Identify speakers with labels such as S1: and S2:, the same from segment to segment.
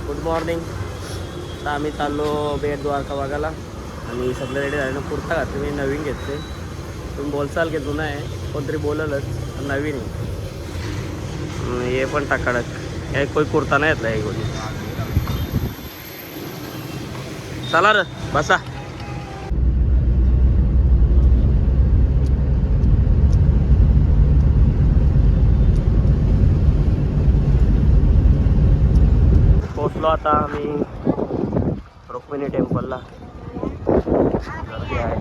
S1: Good morning. आता आम्ही चाललो बेट द्वारका बघायला आणि सगळं रेडी झालं. कुर्ता घातली मी नवीन घेतले. तुम्ही बोलचाल की जुना आहे, कोणतरी बोललंच नवीन आहे. हे पण टाकाडक काही कोई कुर्ता नाही येतला. एक गोष्टी चला र बसा. पोचलो आता आम्ही रुक्मिणी टेम्पलला. गर्दी आहे.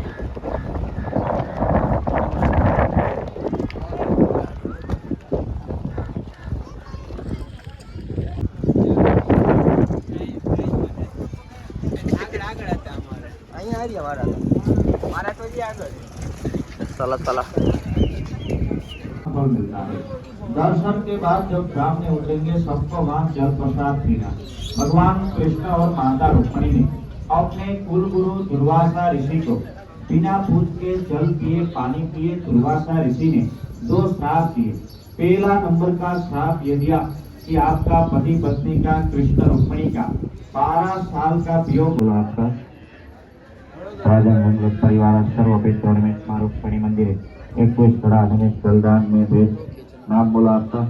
S1: चला चला.
S2: दर्शन के बाद जब सामने उतरेंगे सबको वहाँ जल प्रसाद पीना। भगवान कृष्ण और माता रुक्मिणी ने अपने कुल गुरु दुर्वासा ऋषि को बिना पूछ के जल पिए पानी पिए। दुर्वासा ऋषि ने 2 श्राप दिए। पहला नंबर का श्राप ये दिया कि आपका पति पत्नी का कृष्ण रुक्मिणी का 12 साल का वियोग हुआ। आपका राजा मंगल परिवार सर्व पेटोड़ में रुक्मिणी मंदिर है। 21 खड़ा बलिदान में भेद नाम बोला आपका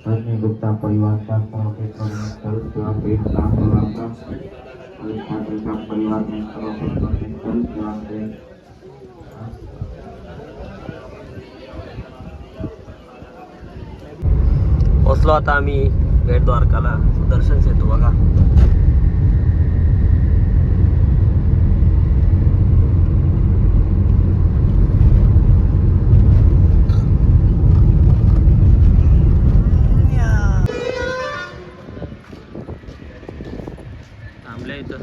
S2: धर्मी गुप्ता परिवार का सर्व सेवा भेद नाम बोला आपका का परिवार में सर्व सेवा भेद।
S1: पोचलो आता आम्ही बेट द्वारकाला. दर्शन सेतू बघा. थांबल्या इथं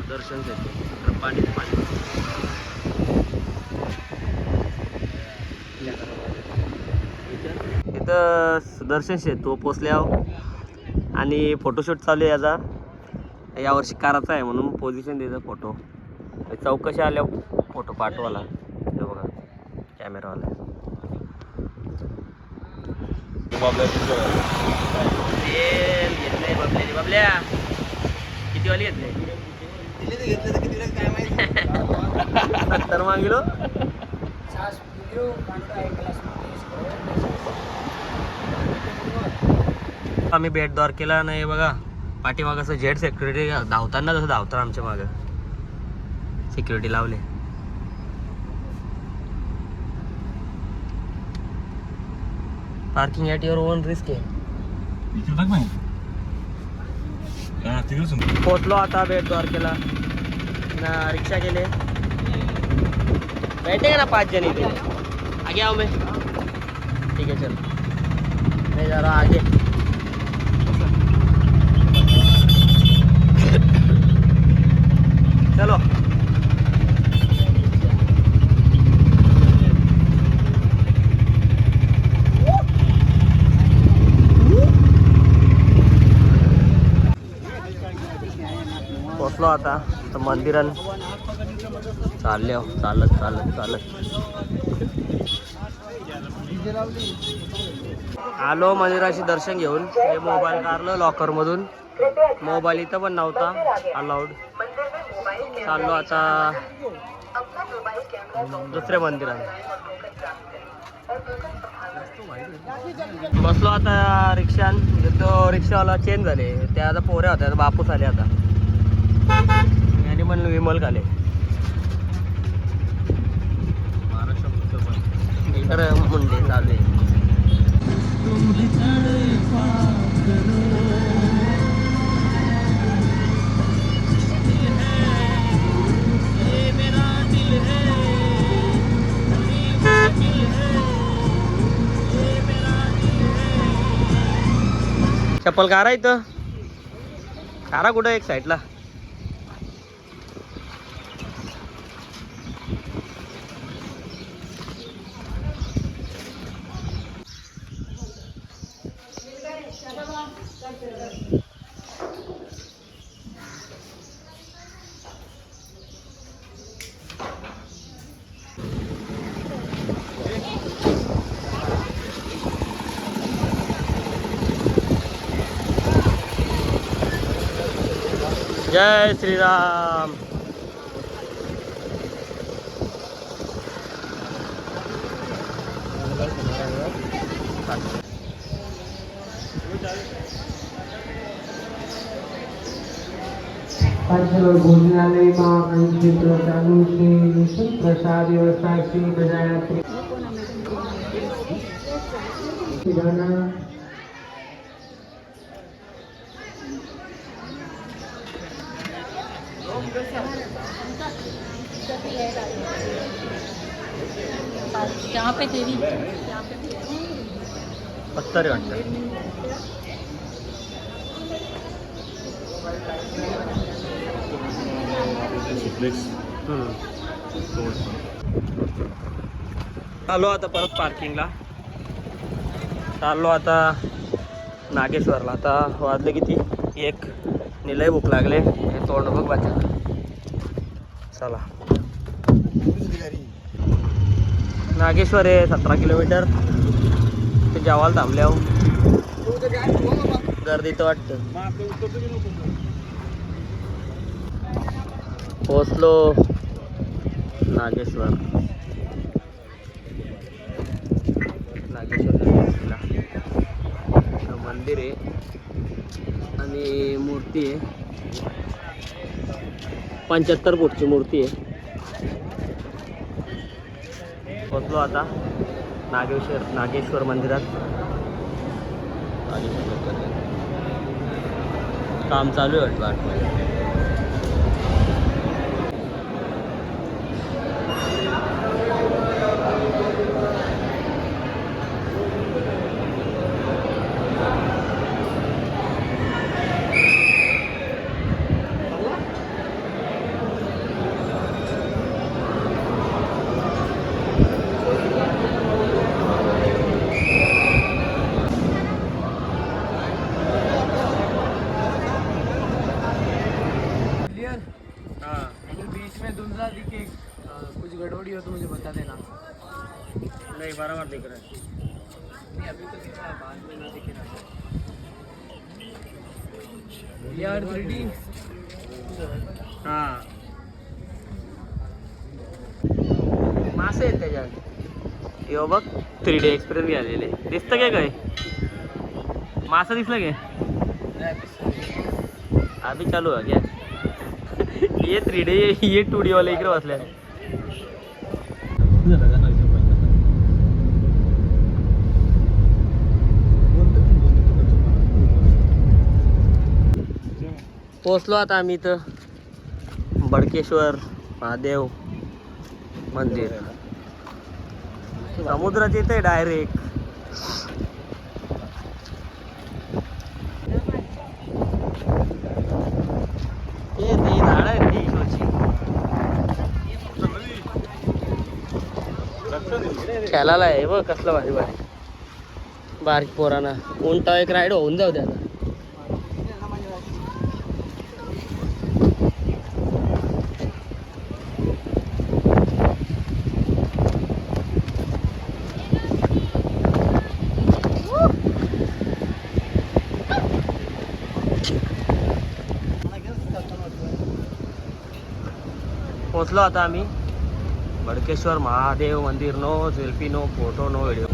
S1: दर्शन सेतू. पाणी पाणी इथं दर्शन सेतू पोचल्यावर आणि फोटोशूट चालू आहे याचा. यावर्षी करायचा आहे म्हणून पोझिशन द्यायचं. फोटो चौकशी आल्यावर फोटो पाठवाला. हे बघा कॅमेरावाला घेतलंय. बबल्या बबल्या किती वाली घेतले? काय माहिती 70 मागिलो. आम्ही बेट द्वारकेला नाही बघा. पाठीमागं असं जेट सिक्युरिटी धावताना जसं धावतात आमच्या मागं सिक्युरिटी लावले. Parking at your on risk आहे. पोचलो आता बेट द्वारकेला. ना रिक्षा केले. बैठेगा ना 5 जन इथे. आगे आओ मैं. ठीक है चल मैं जा रहा आगे. चलो पोचलो आता तर मंदिरात चालले. चालत चालत चालत आलो मंदिराशी दर्शन घेऊन. हे मोबाईल काढलं लॉकरमधून. मोबाईल इथं पण नव्हता अलाउड. चाललो आता दुसऱ्या मंदिरात. बसलो आता रिक्षान. तो रिक्षावाला चेंज झाले. त्या आता पोऱ्या होत्या बापूस आले. आता आणि म्हणलं विमल खाले. इकडं मुंडे चालू आहे. चप्पल कारा इथं. कारा कुठं एक साईडला. जय श्रीराम.
S3: पाठशाला भोजनालयમાં અહીં ક્ષેત્ર ચાલુ છે. નિઃશુલ્ક પ્રસાદ વ્યવસ્થા છે. બધા યાત્રી કિરાના
S4: यहाँ पे तेरी
S1: पत्तर वाटतं. आलो आता परत पार्किंगला. चाललो आता नागेश्वरला. आता वाजले किती 1. निलय भूक लागले. हे तोंड बघ बाच्या. चला नागेश्वर आहे 17 किलोमीटर. ते जेवायला थांबल्यावर गर्दी तर वाटतं. पोचलो नागेश्वर. नागेश्वरला मंदिर आहे आणि मूर्ती आहे. 75 फूटची मूर्ती आहे. पोचलो आता नागेश्वर मंदिरात. काम चालू आहे वाटतं आतमध्ये.
S3: बीच में धुंधला दिखे कुछ गड़बड़ी हो तो मुझे बता देना.
S1: नहीं बराबर दिख रहा है.
S3: नहीं अभी तो दिख रहा है, बाद में ना दिखे ना यार. 3D
S1: हां मासे आहेत त्याच्यात. यो बघ 3D एक्सप्रेस आलेले. दिसतं काय मासा दिसलं काय? अभी चालू आहे क्या? ये 3D ये 2D वाले इकडे बसले. पोचलो आता आम्ही इथं बडकेश्वर महादेव मंदिर. समुद्राच्या इथे डायरेक्ट. हे ती झाड आहेत ती इकडची. खेळायला आहे बघ कसलं भारी भारी. बारीक पोरांना कोणता एक राईड होऊन जाऊ द्या आता. पोचलो आता आम्ही बडकेश्वर महादेव मंदिर. No selfie no photo no video.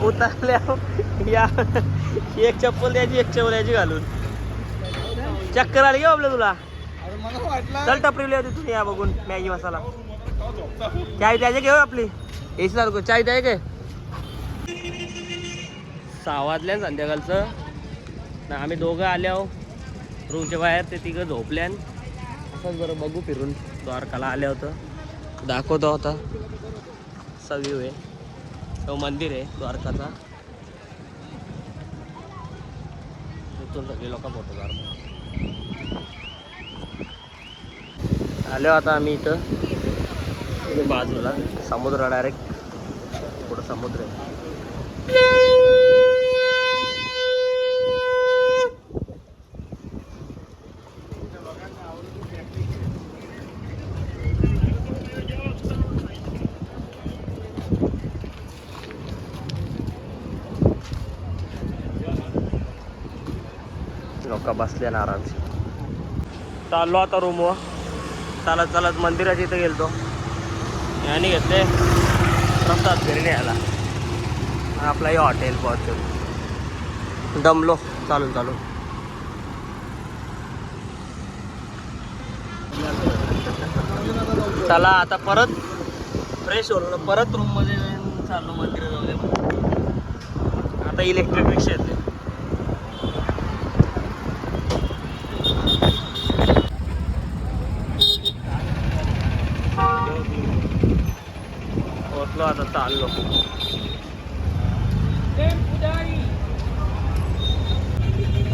S1: उतरल्या या एक चप्पल द्यायची एक चवल्याची घालून. चक्कर आली का आपलं तुला? चल टपरीला होती तुम्ही या बघून मॅगी मसाला. चाय द्यायचे घेऊ आपली. एसी सारखं चाय द्याय काय? 6 वाजल्या संध्याकाळचं ना. आम्ही दोघं आल्यावर रूमच्या बाहेर. ते तिघं झोपल्यान. असंच बरं बघू फिरून. द्वारकाला आल्या होतं दाखवतो होता. असा व्ह्यू आहे. तो मंदिर आहे द्वारकाचा. इथून सगळे लोक फोटो काढतात. आलो आता आम्ही इथं बाजूला समुद्र. डायरेक्ट पुढं समुद्र आहे. का बसल्या नाराज. चाललो आता रूमवर. चालत चालत मंदिराच्या इथं गेलतो आणि घेतले प्रसाद घरी न्यायला. आपला हे हॉटेल पोहोचलो. दमलो चालून चालून. चला आता परत फ्रेश होलो परत रूममध्ये चाललो मंदिरात जाऊ. आता इलेक्ट्रिक रिक्षा येते. पोचलो आता चाललो.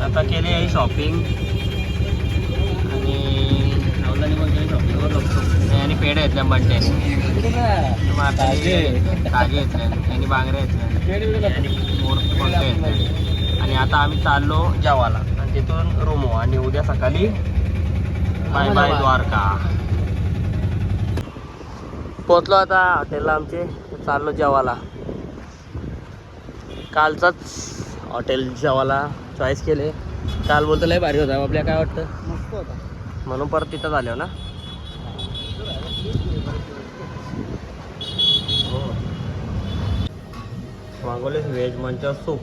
S1: आता केली आहे शॉपिंग आणि नवलानी पण केली शॉपिंगवर बघतो. आणि पेढे घेतल्या बंट्याने ताजे घेतले आणि बांगरे घेतले आणि मोठे घेतले. आणि आता आम्ही चाललो जेवायला आणि तिथून रूमो. आणि उद्या सकाळी बाय बाय द्वारका. पोचलो आता हॉटेलला आमचे. चाललो जेवायला. कालचाच हॉटेल जेवायला चॉईस केले. काल बोलतो लय भारी होता. आपल्या काय वाटतं?
S3: मस्त होता.
S1: म्हणून परत तिथं झालो ना. मागवले व्हेज मंचा सूप.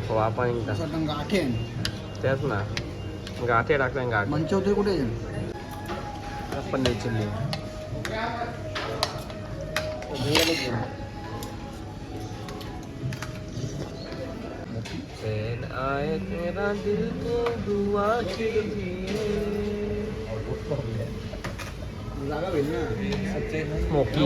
S1: वापण
S3: गाठे
S1: तेच ना. गाठे टाकले गाठ.
S3: मंच होते कुठे?
S1: पनीर चिल्ली. चैन आए तेरा दिल को दुआ कीजिए.
S3: जागा होईल ना.
S1: स्मोकी.